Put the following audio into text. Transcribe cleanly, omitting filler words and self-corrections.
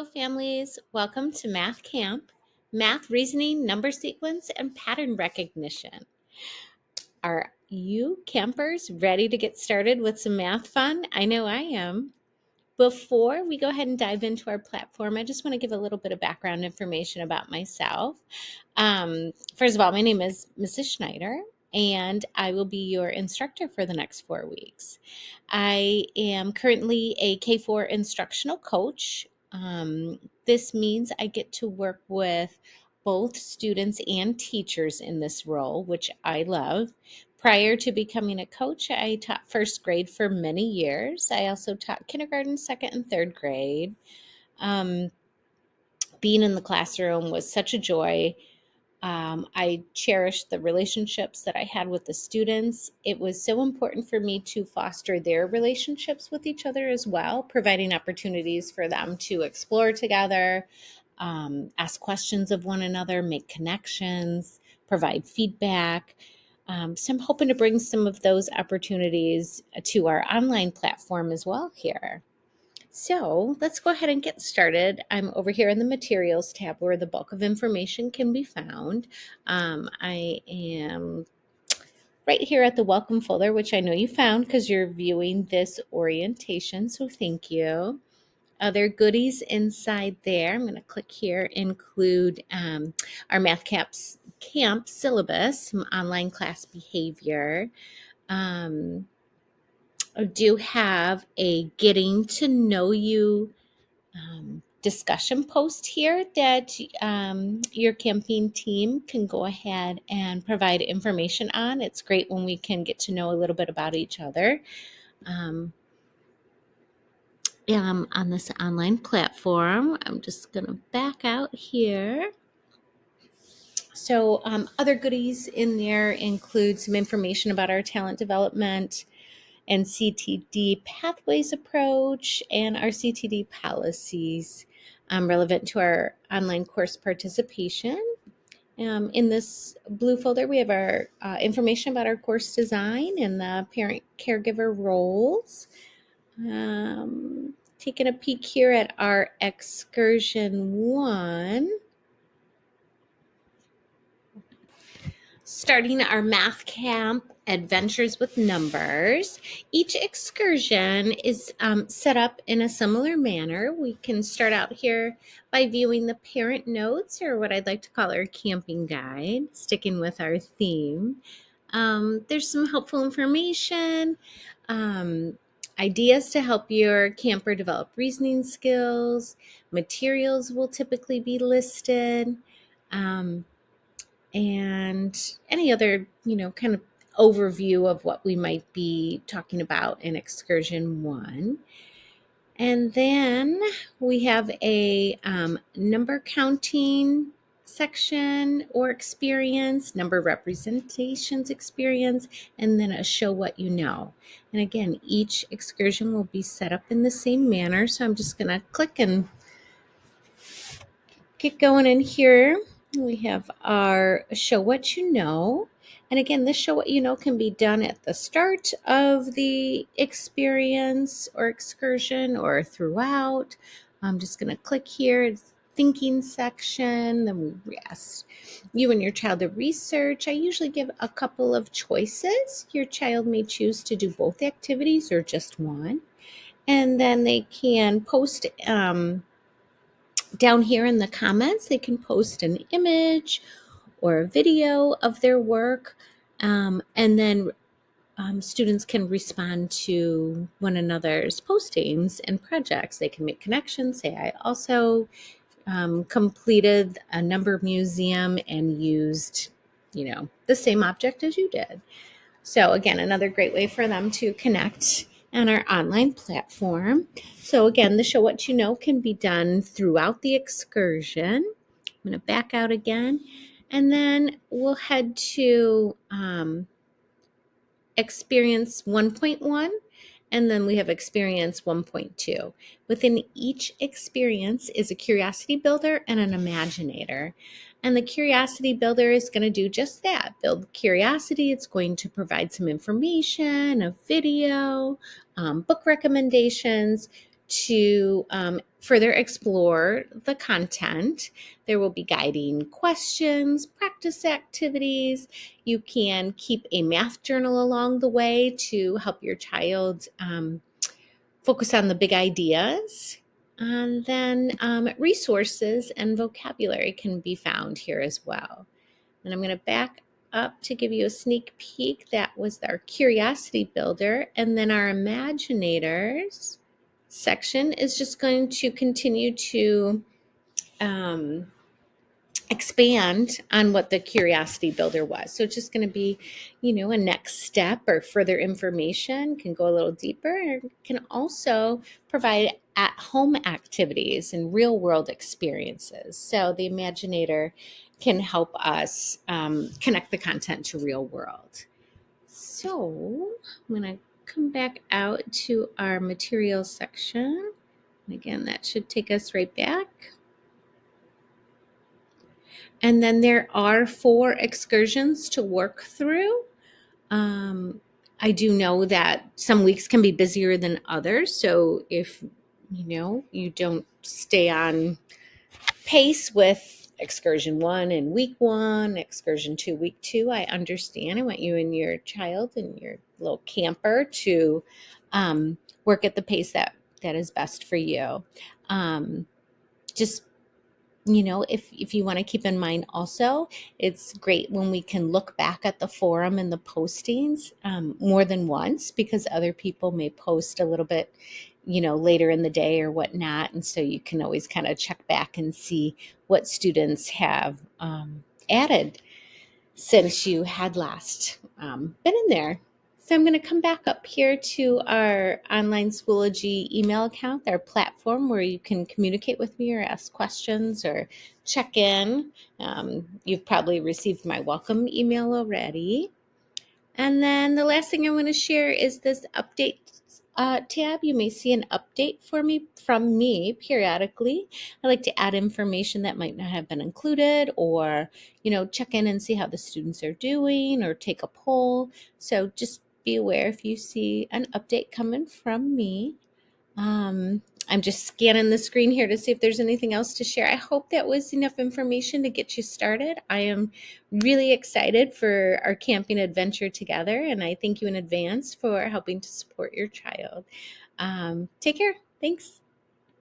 Hello, families. Welcome to Math Camp, Math Reasoning, Number Sequence, and Pattern Recognition. Are you campers ready to get started with some math fun? I know I am. Before we go ahead and dive into our platform, I just want to give a little bit of background information about myself. First of all, my name is Mrs. Schneider, and I will be your instructor for the next 4 weeks. I am currently a K-4 instructional coach. This means I get to work with both students and teachers in this role, which I love. Prior to becoming a coach, I taught first grade for many years. I also taught kindergarten, second, and third grade. Being in the classroom was such a joy. I cherished the relationships that I had with the students. It was so important for me to foster their relationships with each other as well, providing opportunities for them to explore together, ask questions of one another, make connections, provide feedback. So I'm hoping to bring some of those opportunities to our online platform as well here. So let's go ahead and get started. I'm over here in the materials tab where the bulk of information can be found. I am right here at the welcome folder, which I know you found because you're viewing this orientation. So thank you. Other goodies inside there, I'm going to click here, include our Camp syllabus, some online class behavior. I do have a getting to know you discussion post here that your camping team can go ahead and provide information on. It's great when we can get to know a little bit about each other on this online platform. I'm just going to back out here. So other goodies in there include some information about our talent development and CTD pathways approach and our CTD policies relevant to our online course participation. In this blue folder, we have our information about our course design and the parent caregiver roles. Taking a peek here at our excursion 1. Starting our math camp adventures with numbers. Each excursion is set up in a similar manner. We can start out here by viewing the parent notes, or what I'd like to call our camping guide, sticking with our theme. There's some helpful information, ideas to help your camper develop reasoning skills. Materials will typically be listed. And any other, kind of overview of what we might be talking about in excursion 1. And then we have a number counting section or experience, number representations experience, and then a show what you know. And again, each excursion will be set up in the same manner. So I'm just going to click and get going in here. We have our show what you know. And again, this show what you know can be done at the start of the experience or excursion or throughout. I'm just going to click here, it's thinking section. Then we ask you and your child to research. I usually give a couple of choices. Your child may choose to do both activities or just one. And then they can post down here in the comments, they can post an image or a video of their work, and then students can respond to one another's postings and projects. They can make connections, say, I also completed a number museum and used, the same object as you did. So again, another great way for them to connect on our online platform. So again, the show what you know can be done throughout the excursion. I'm going to back out again, and then we'll head to experience 1.1, and then we have experience 1.2. Within each experience is a curiosity builder and an imaginator. And the curiosity builder is going to do just that, build curiosity. It's going to provide some information, a video, book recommendations to further explore the content. There will be guiding questions, practice activities. You can keep a math journal along the way to help your child focus on the big ideas. And then resources and vocabulary can be found here as well. And I'm going to back up to give you a sneak peek. That was our curiosity builder. And then our imaginators section is just going to continue to expand on what the curiosity builder was. So it's just going to be, a next step or further information, can go a little deeper, and can also provide at-home activities and real-world experiences. So the Imaginator can help us connect the content to real world. So I'm going to come back out to our materials section. And again, that should take us right back. And then there are 4 excursions to work through. I do know that some weeks can be busier than others. So if you don't stay on pace with excursion 1 in week 1, excursion 2 week 2, I understand. I want you and your child and your little camper to work at the pace that is best for you. Just if you want to keep in mind also, it's great when we can look back at the forum and the postings more than once, because other people may post a little bit, later in the day or whatnot. And so you can always kind of check back and see what students have added since you had last been in there. So I'm going to come back up here to our online Schoology email account, our platform where you can communicate with me or ask questions or check in. You've probably received my welcome email already. And then the last thing I want to share is this update tab. You may see an update from me periodically. I like to add information that might not have been included, or check in and see how the students are doing, or take a poll. So just be aware if you see an update coming from me. I'm just scanning the screen here to see if there's anything else to share. I hope that was enough information to get you started. I am really excited for our camping adventure together, and I thank you in advance for helping to support your child. Take care. Thanks.